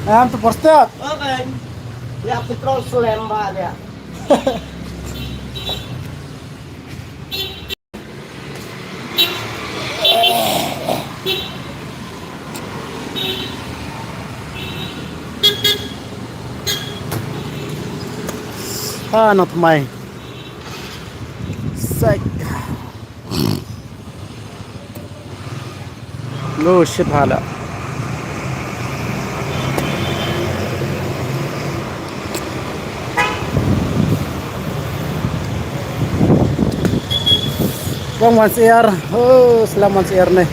Anto postet. Okay. Ya petrol Sulembah dia. Not my sec. No shit hala. Bang once air. Oh, selamat air nih.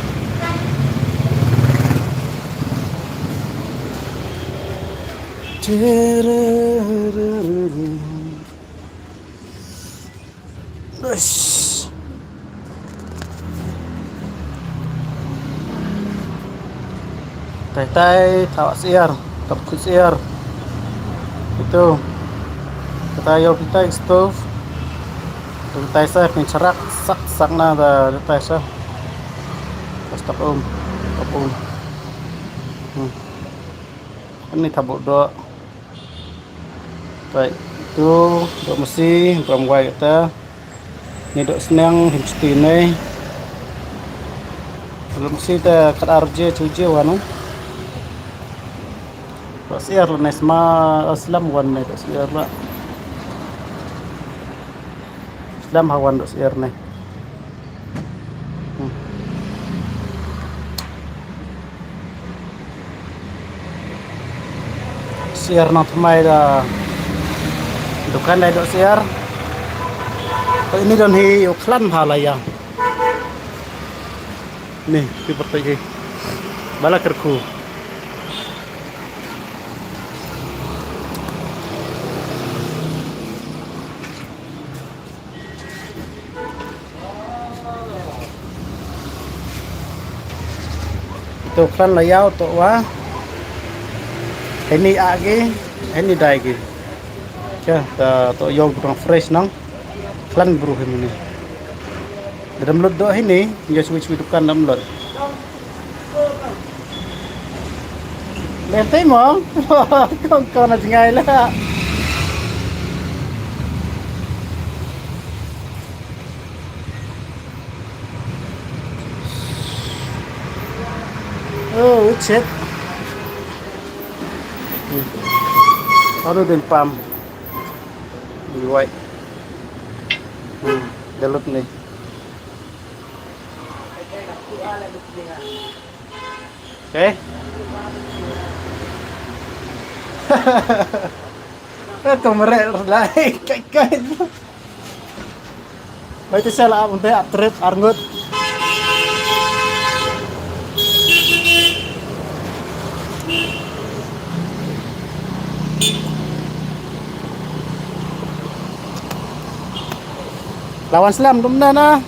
Ush. Tai tawa siar, takut siar. Itu kita yo kita stove. Tai saya pencerak sak sak na da tai sa. Basta om. Ini tabuk do. Baik, itu do mesti perempuan kita. Ini do senang himsti ini. Belum mesti ta kat arje cuje wanu. Siar lah nesma aslam wan nih siar lah. Islam hawan do siar nih. Siar nak mai dah. Dukan dah do siar. Ini don hi uklan halaya. Nih, seperti ini. Bala kerku. Itu kan layau tu wah. Ini agi, ini daigi. Ya, tu yang kurang fresh nang. Klan beruh ini. Dalam lot doh ini, dia switch dukan dalam lot. Lentei mo, kau nak jengai lah. Oh, shit. Baru din pam. White. Dalut nih. Okay. Itu merek lain kai-kai. Baik salah untuk trip arngut. Lawan selam dumna na.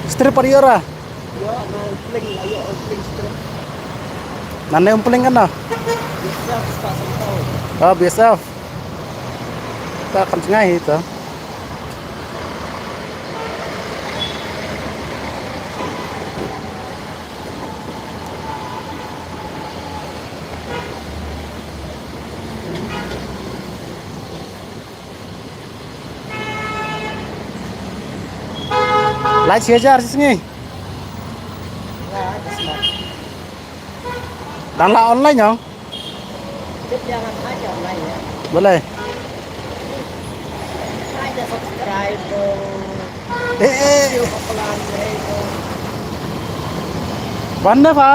Strip pariora. Yo, umpling, ayo umpling strip. Nane umpling kan na? Bisa pasang tahu. Oh, biasa. Kita akan sengai itu. Lai siajar sini. Dan lah online ya? Jangan aja online ya. Boleh. Aja subscribe dong. Pelan dong. Warna apa?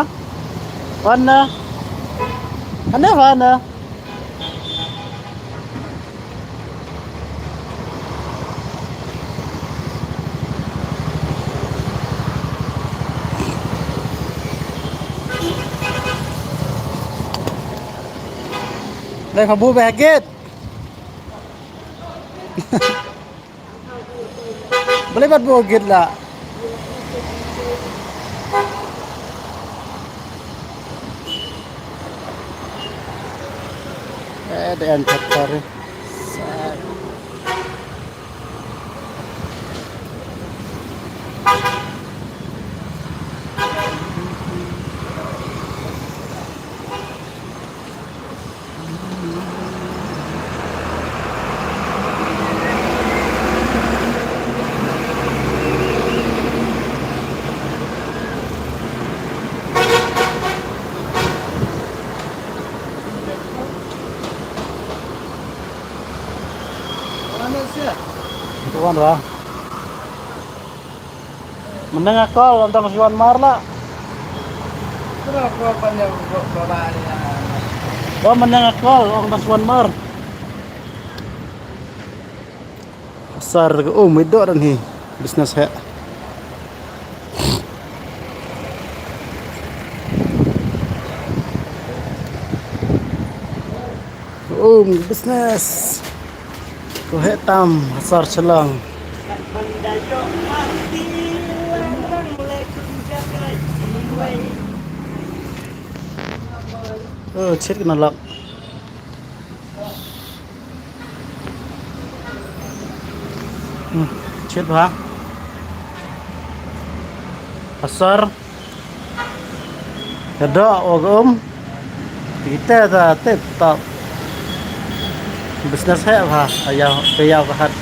Warna. Warna warna. Đây phải mua về kết. Boleh buat mua kết lah. Ada yang kotor. Tuan lah. Mendengar call tentang Juan Marla. Kenapa banyak bapaknya? Oh, mendengar call tentang Juan Mar. Besar ke itu dan hi bisnes he. Bisnes. Ko hetam besar celang. Mendayo mati larang lekun jaga jiwa. Cek kena lock. Chết hả? Pasar. Ada kita dah tetap bisnes hai ha ayah kaya kahat.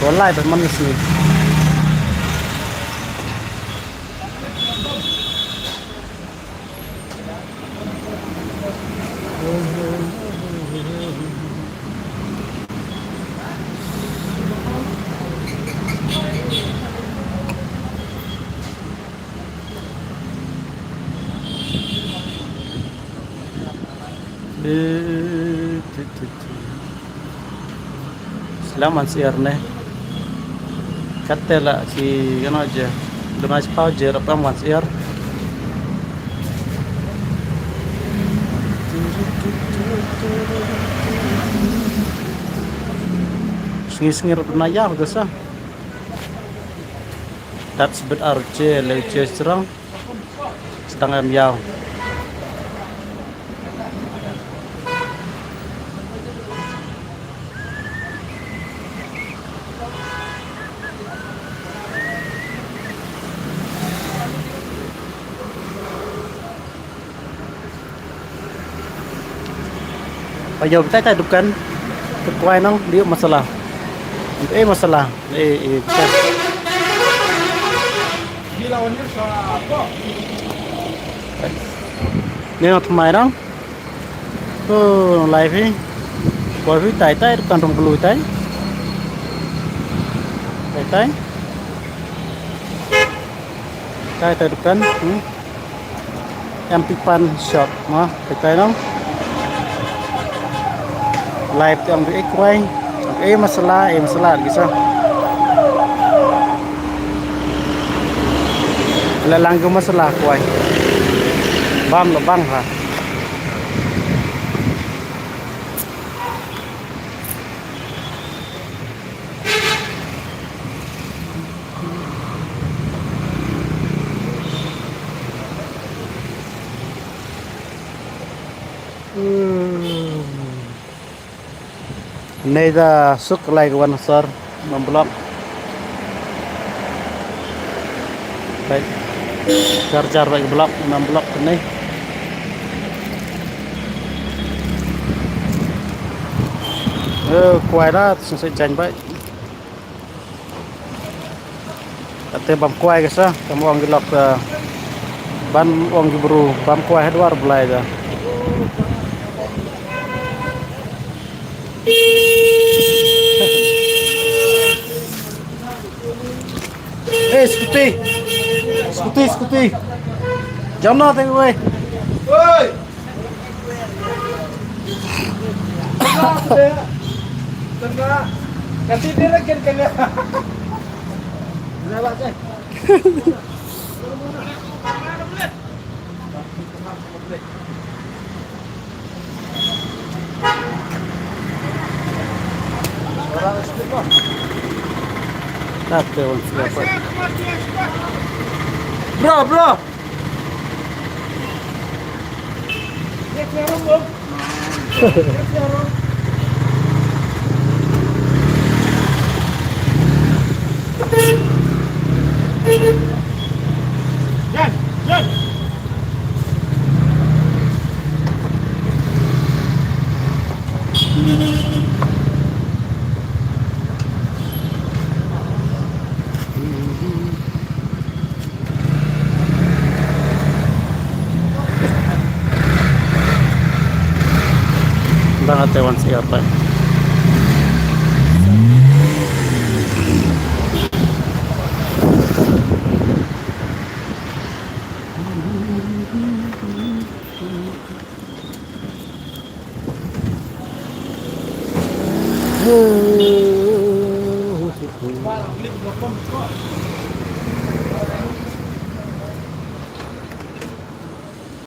Wallahi teman sini. Selamat siang nih. Katela si ano aja. Lumas paujer apa mas siar. Sengir penaya bagasa. That's bit arce lece serang. Setengah miau. Bây giờ kita hidupkan kekuatan nang dia masalah. Masalah. Kita. Dilawannya soal apa? Ni nak mai nang. Live ni. Kau vi tai depan rumah keluar tai. Tai depan. MP shop mah. Tai nang. Live yang di kuai masalah gitu. Lelang ke masalah kuai. Bam lo bang ha. Này là suk lại cái sar memblok. Baik. Jar lagi blok memblok ini. Quay đó sẽ chành vậy. Ate bam quay cái sao? Kamu orang gelap ban orang gibru bam quay hết war belai dah. Skuti. Jangan nak tengok weh. Oi. Tengah. Ganti dia lagi kena. Berapa sih? Tapi orang siapa? Bro. Dia kerong bro. Jan. Banget tewan siapa? Huh.